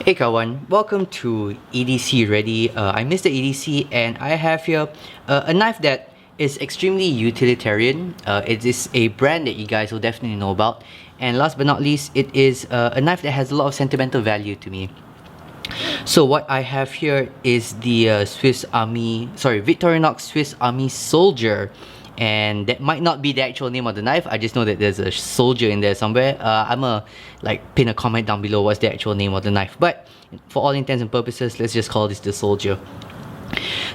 Hey kawan, welcome to EDC Ready. I'm Mr. EDC and I have here a knife that is extremely utilitarian. It is a brand that you guys will definitely know about. And last but not least, it is a knife that has a lot of sentimental value to me. So what I have here is the Victorinox Swiss Army Soldier. And that might not be the actual name of the knife. I just know that there's a soldier in there somewhere. I'ma pin a comment down below what's the actual name of the knife. But for all intents and purposes, let's just call this the soldier.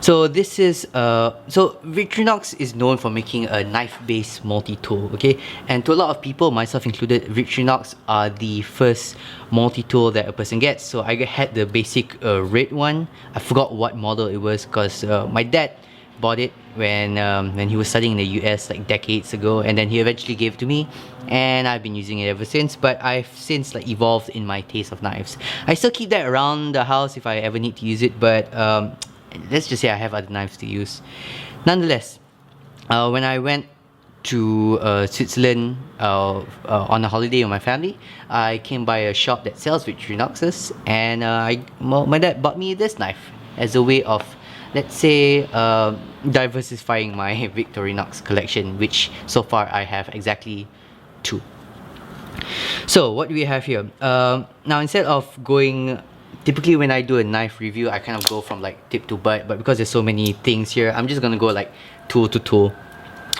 So this is Victorinox is known for making a knife-based multi-tool, okay? And to a lot of people, myself included, Victorinox are the first multi-tool that a person gets. So I had the basic red one. I forgot what model it was because my dad bought it when he was studying in the US like decades ago, and then he eventually gave it to me, and I've been using it ever since. But I've since evolved in my taste of knives. I still keep that around the house if I ever need to use it, but let's just say I have other knives to use. Nonetheless, when I went to Switzerland on a holiday with my family, I came by a shop that sells Victorinoxes, and my dad bought me this knife as a way of, let's say, diversifying my Victorinox collection, which so far I have exactly 2. So what do we have here? Now instead of going, typically when I do a knife review, I kind of go from tip to butt, but because there's so many things here, I'm just gonna go tool to tool.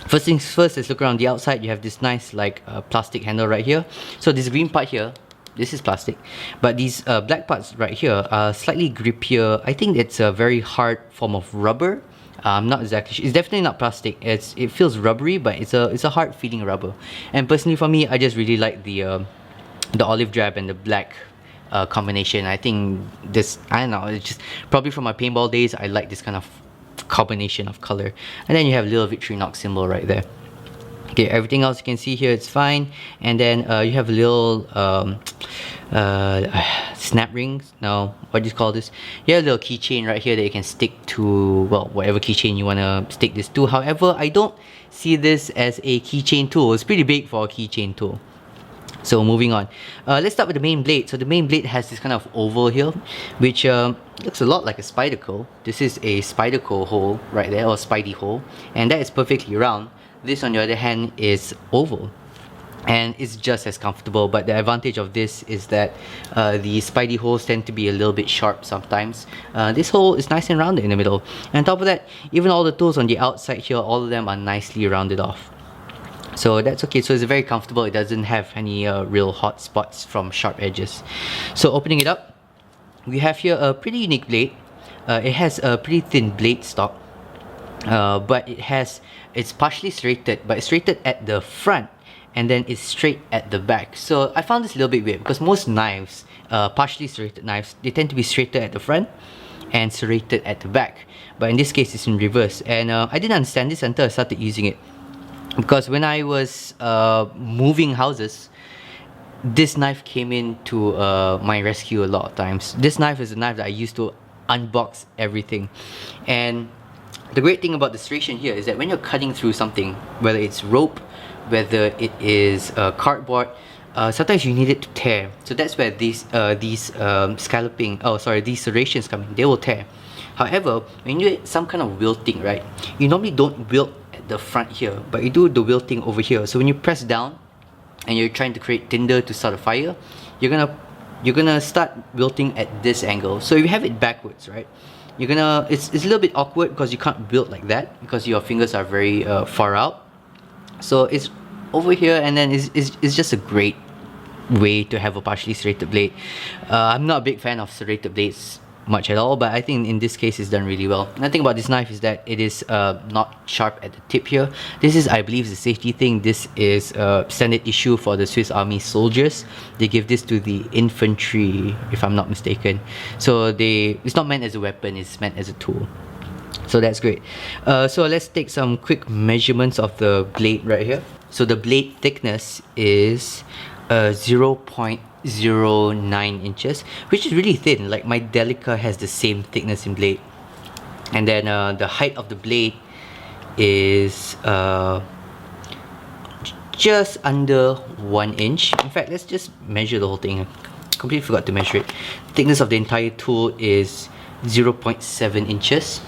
First things first, let's look around the outside. You have this nice plastic handle right here. So this green part here, this is plastic, but these black parts right here are slightly grippier. I think it's a very hard form of rubber. I'm not exactly sure. It's definitely not plastic. It feels rubbery, but it's a hard feeling rubber. And personally for me, I just really like the olive drab and the black combination. I think this, I don't know, it's just probably from my paintball days, I like this kind of combination of color. And then you have a little Victorinox symbol right there. Okay, everything else you can see here, it's fine. And then you have a little snap rings. No, what do you call this? You have a little keychain right here that you can stick to, well, whatever keychain you want to stick this to. However, I don't see this as a keychain tool. It's pretty big for a keychain tool. So moving on, let's start with the main blade. So the main blade has this kind of oval here, which looks a lot like a spyderco. This is a spyderco hole right there, or spidey hole, and that is perfectly round. This, on the other hand, is oval, and it's just as comfortable. But the advantage of this is that the spidey holes tend to be a little bit sharp sometimes. This hole is nice and rounded in the middle, and on top of that, even all the tools on the outside here, all of them are nicely rounded off. So that's okay. So it's very comfortable. It doesn't have any real hot spots from sharp edges. So opening it up, we have here a pretty unique blade. It has a pretty thin blade stock, but it's partially serrated, but it's serrated at the front and then it's straight at the back. So I found this a little bit weird because most knives, partially serrated knives, they tend to be straighter at the front and serrated at the back. But in this case, it's in reverse, and I didn't understand this until I started using it. Because when I was moving houses, this knife came into my rescue a lot of times. This knife is a knife that I used to unbox everything. And the great thing about the serration here is that when you're cutting through something, whether it's rope, whether it is cardboard, sometimes you need it to tear. So that's where these serrations come in. They will tear. However, when you do some kind of wilting, right, you normally don't wilt the front here, but you do the wilting over here. So when you press down and you're trying to create tinder to start a fire, you're gonna start wilting at this angle. So if you have it backwards, right, it's a little bit awkward because you can't wilt like that because your fingers are very far out. So it's over here, and then it's just a great way to have a partially serrated blade. I'm not a big fan of serrated blades much at all, but I think in this case it's done really well. Another thing about this knife is that it is not sharp at the tip here. This is, I believe, the safety thing. This is standard issue for the Swiss Army soldiers. They give this to the infantry, if I'm not mistaken. So it's not meant as a weapon, it's meant as a tool. So that's great. So let's take some quick measurements of the blade right here. So the blade thickness is 0.09 inches, which is really thin. Like my Delica has the same thickness in blade. And then the height of the blade is just under 1 inch. In fact, let's just measure the whole thing. completely forgot to measure it. Thickness of the entire tool is 0.7 inches.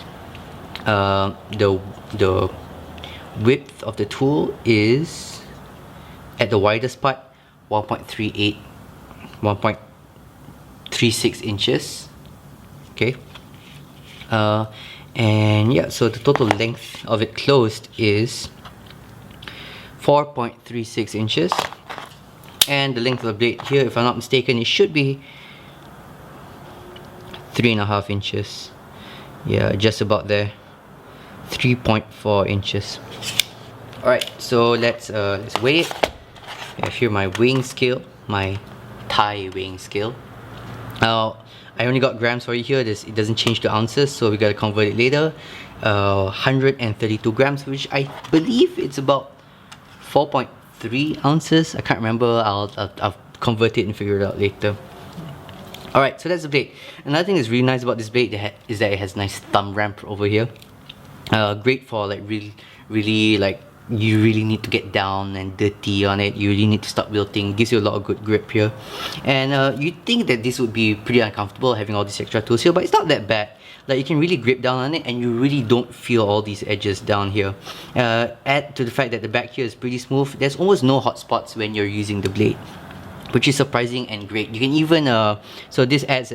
The width of the tool is, at the widest part, 1.36 inches. Okay. And yeah, so the total length of it closed is 4.36 inches, and the length of the blade here, if I'm not mistaken, it should be 3.5 inches. Yeah, just about there. 3.4 inches. Alright, so let's weigh it. I have here my weighing scale, my Thai weighing scale. Now, I only got grams for you here. It doesn't change to ounces, so we gotta convert it later. 132 grams, which I believe it's about 4.3 ounces. I can't remember. I'll convert it and figure it out later. Alright, so that's the blade. Another thing that's really nice about this blade is that it has a nice thumb ramp over here. Great for like really like, you really need to get down and dirty on it. You really need to stop wilting. It gives you a lot of good grip here. And you'd think that this would be pretty uncomfortable having all these extra tools here, but it's not that bad. Like, you can really grip down on it and you really don't feel all these edges down here. Add to the fact that the back here is pretty smooth. There's almost no hot spots when you're using the blade, which is surprising and great. You can even so this adds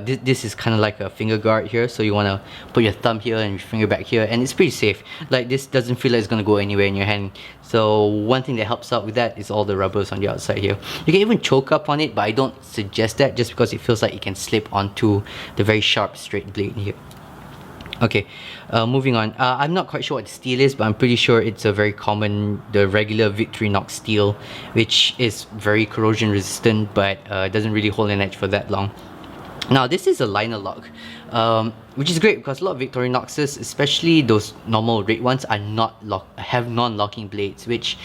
this is kind of like a finger guard here, so you want to put your thumb here and your finger back here, and it's pretty safe. Like, this doesn't feel like it's going to go anywhere in your hand. So one thing that helps out with that is all the rubbers on the outside here. You can even choke up on it, but I don't suggest that, just because it feels like it can slip onto the very sharp straight blade here. Okay, moving on. I'm not quite sure what the steel is, but I'm pretty sure it's a very common, the regular Victorinox steel, which is very corrosion resistant, but doesn't really hold an edge for that long. Now, this is a liner lock, which is great because a lot of Victorinoxes, especially those normal red ones, are have non-locking blades, which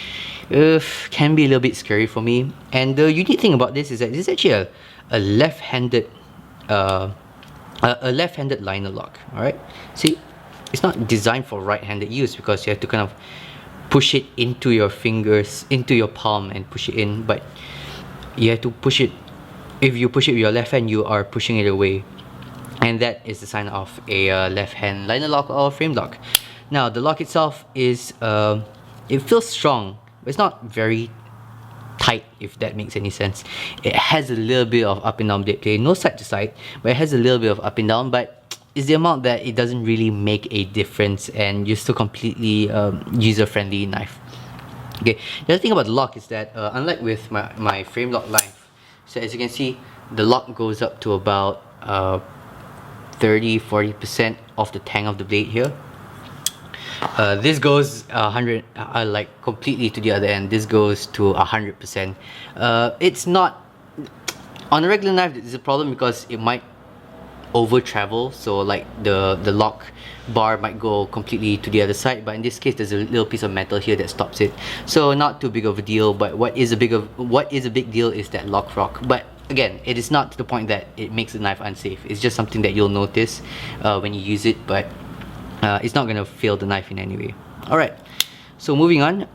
can be a little bit scary for me. And the unique thing about this is that this is actually a left-handed liner lock. Alright, see, it's not designed for right-handed use because you have to kind of push it into your fingers, into your palm, and push it in, but you have to push it. If you push it with your left hand, you are pushing it away, and that is the sign of a left-hand liner lock or frame lock. Now, the lock itself is it feels strong, but it's not very tight, if that makes any sense. It has a little bit of up and down blade play, no side to side, but it has a little bit of up and down, but it's the amount that it doesn't really make a difference, and you're still completely user-friendly knife. Okay, the other thing about the lock is that unlike with my frame lock knife, so as you can see, the lock goes up to about 30-40% of the tang of the blade here. This goes 100, like completely to the other end. This goes to 100%. It's not, on a regular knife, it's a problem because it might over travel, so like the lock bar might go completely to the other side, but in this case there's a little piece of metal here that stops it, so not too big of a deal. But what is a big deal is that lock rock. But again, it is not to the point that it makes the knife unsafe. It's just something that you'll notice when you use it, but it's not going to fail the knife in any way. Alright, so moving on,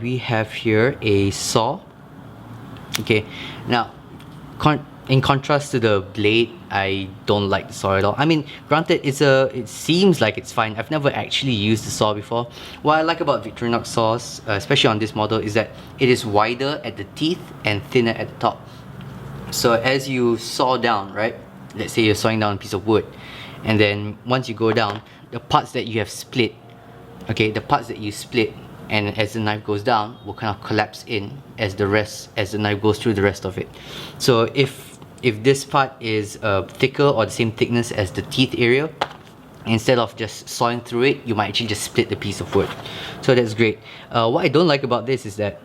we have here a saw. Okay, now in contrast to the blade, I don't like the saw at all. I mean, granted, it seems like it's fine. I've never actually used the saw before. What I like about Victorinox saws, especially on this model, is that it is wider at the teeth and thinner at the top. So as you saw down, right? Let's say you're sawing down a piece of wood, and then once you go down, the parts that you have split, okay, the parts that you split, and as the knife goes down, will kind of collapse in as the knife goes through the rest of it. So if this part is thicker or the same thickness as the teeth area, instead of just sawing through it, you might actually just split the piece of wood. So that's great. What I don't like about this is that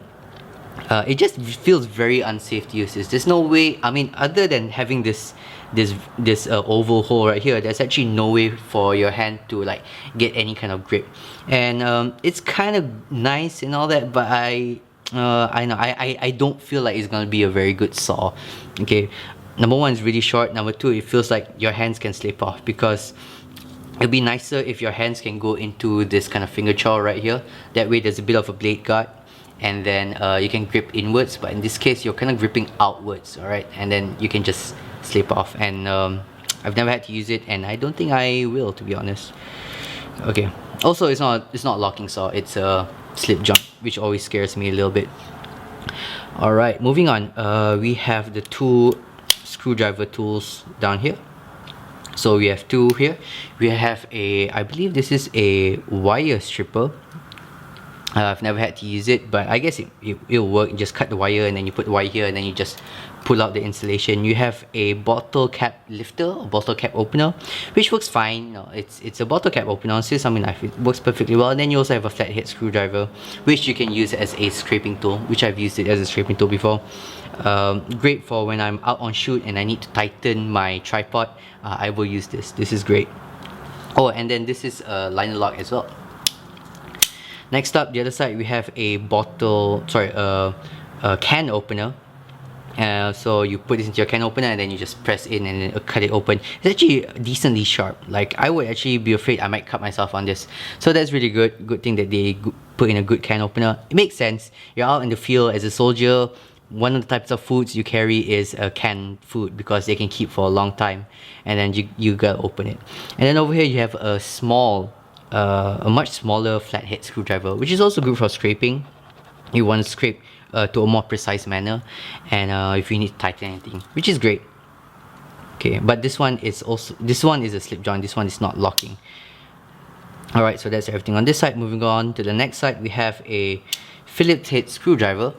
it just feels very unsafe to use this. There's no way, I mean, other than having this oval hole right here, there's actually no way for your hand to like get any kind of grip. And it's kind of nice and all that, but I don't feel like it's gonna be a very good saw. Okay, number one, it's really short. Number two, it feels like your hands can slip off, because it'd be nicer if your hands can go into this kind of finger chow right here. That way there's a bit of a blade guard, and then you can grip inwards, but in this case you're kind of gripping outwards, all right, and then you can just slip off. And I've never had to use it, and I don't think I will, to be honest. Okay, also it's not locking saw, it's a slip joint, which always scares me a little bit. All right, moving on, we have the two screwdriver tools down here. So we have two here. We have a, I believe this is a wire stripper. I've never had to use it, but I guess it'll work. You just cut the wire and then you put the wire here and then you just pull out the insulation. You have a bottle cap lifter or bottle cap opener, which works fine. You know, it's a bottle cap opener on Swiss Army knife. It works perfectly well. And then you also have a flathead screwdriver, which you can use as a scraping tool, which I've used it as a scraping tool before. Great for when I'm out on shoot and I need to tighten my tripod. I will use this. This is great. Oh, and then this is a liner lock as well. Next up, the other side, we have a can opener. So you put this into your can opener and then you just press in and then cut it open. It's actually decently sharp. Like, I would actually be afraid I might cut myself on this. So that's really good. Good thing that they put in a good can opener. It makes sense. You're out in the field as a soldier. One of the types of foods you carry is canned food because they can keep for a long time. And then you gotta open it. And then over here you have a much smaller flathead screwdriver, which is also good for scraping. You want to scrape to a more precise manner, and if you need to tighten anything, which is great. Okay, but this one is a slip joint. This one is not locking. All right, so that's everything on this side. Moving on to the next side, we have a Phillips head screwdriver.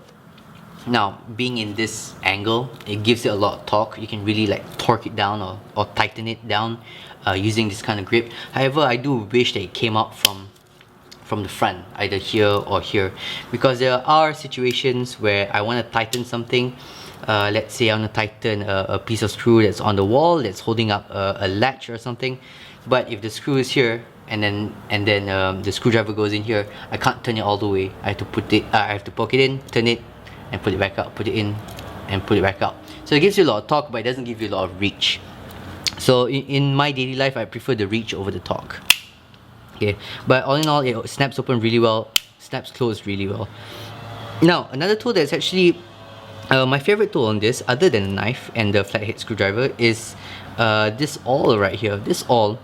Now, being in this angle, it gives it a lot of torque. You can really like torque it down or tighten it down using this kind of grip. However, I do wish that it came out from the front, either here or here, because there are situations where I want to tighten something. Let's say I want to tighten a piece of screw that's on the wall that's holding up a latch or something, but if the screw is here and then the screwdriver goes in here, I can't turn it all the way. I have to poke it in, turn it, and put it back out, put it in and put it back out. So it gives you a lot of torque, but it doesn't give you a lot of reach. So in my daily life, I prefer the reach over the torque. Okay, but all in all, it snaps open really well, snaps closed really well. Now, another tool that's actually my favorite tool on this, other than the knife and the flathead screwdriver, is this awl right here. This awl,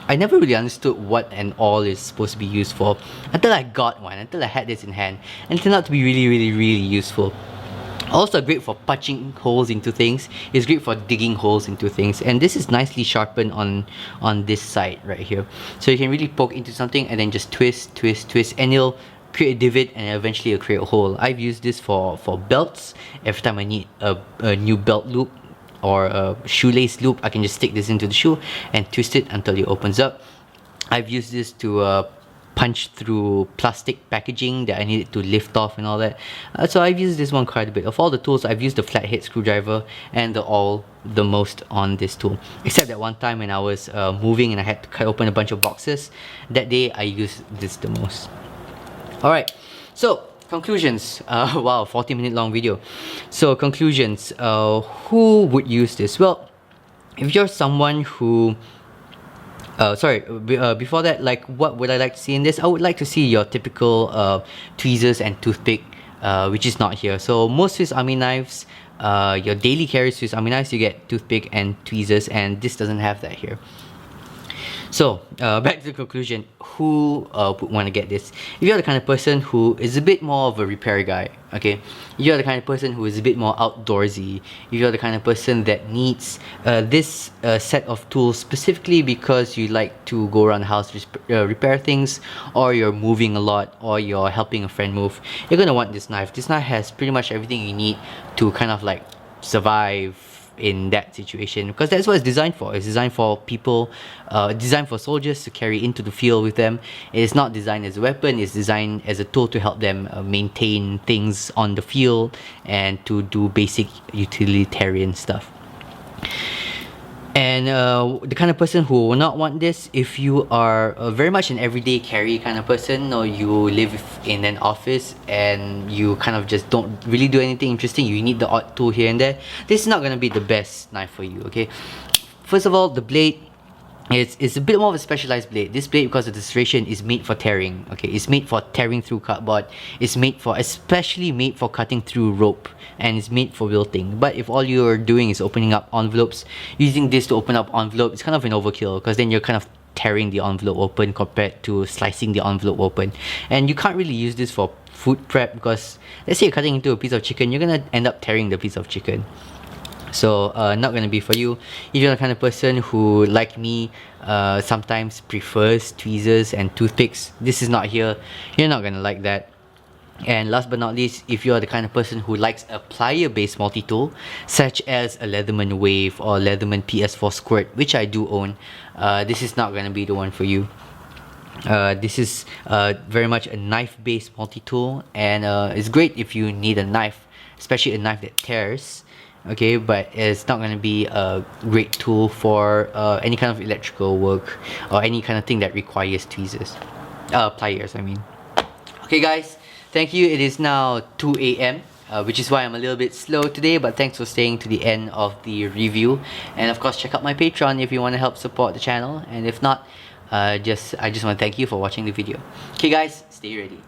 I never really understood what an awl is supposed to be used for until I got one, until I had this in hand, and it turned out to be really useful. Also great for punching holes into things. It's great for digging holes into things, and this is nicely sharpened on this side right here, so you can really poke into something and then just twist, and it'll create a divot and eventually it'll create a hole. I've used this for belts. Every time I need a new belt loop or a shoelace loop, I can just stick this into the shoe and twist it until it opens up. I've used this to punch through plastic packaging that I needed to lift off and all that. So I've used this one quite a bit. Of all the tools, I've used the flathead screwdriver and the awl the most on this tool. Except that one time when I was moving and I had to cut open a bunch of boxes, that day I used this the most. Alright, so conclusions. Wow, 40-minute long video. So conclusions, who would use this? Well, if you're someone who before that, like, what would I like to see in this? I would like to see your typical tweezers and toothpick, which is not here. So most Swiss Army knives, your daily carry Swiss Army knives, you get toothpick and tweezers, and this doesn't have that here. So back to the conclusion, who would want to get this? If you're the kind of person who is a bit more of a repair guy, okay, you're the kind of person who is a bit more outdoorsy, if you're the kind of person that needs this set of tools specifically because you like to go around the house, repair things, or you're moving a lot, or you're helping a friend move, you're gonna want this knife. This knife has pretty much everything you need to kind of like survive in that situation, because that's what it's designed for. It's designed for people, designed for soldiers to carry into the field with them. It is not designed as a weapon. It's designed as a tool to help them maintain things on the field and to do basic utilitarian stuff. And the kind of person who will not want this, if you are very much an everyday carry kind of person, or you live in an office and you kind of just don't really do anything interesting, you need the odd tool here and there, this is not going to be the best knife for you, okay? First of all, the blade, it's a bit more of a specialized blade. This blade, because of the serration, is made for tearing. Okay, it's made for tearing through cardboard. It's made for, especially made for cutting through rope, and it's made for wilting. But if all you're doing is opening up envelopes, using this to open up envelope, it's kind of an overkill, because then you're kind of tearing the envelope open compared to slicing the envelope open. And you can't really use this for food prep, because let's say you're cutting into a piece of chicken, you're gonna end up tearing the piece of chicken. So not gonna be for you. If you're the kind of person who, like me, sometimes prefers tweezers and toothpicks, this is not here. You're not gonna like that. And last but not least, if you're the kind of person who likes a plier based multi-tool, such as a Leatherman Wave or Leatherman PS4 Squirt, which I do own, this is not gonna be the one for you. This is very much a knife based multi-tool, and it's great if you need a knife, especially a knife that tears. Okay, but it's not going to be a great tool for any kind of electrical work or any kind of thing that requires tweezers, pliers I mean. Okay guys, thank you. It is now 2 a.m. Which is why I'm a little bit slow today, but thanks for staying to the end of the review. And of course, check out my Patreon if you want to help support the channel, and if not, I just want to thank you for watching the video. Okay guys, stay ready.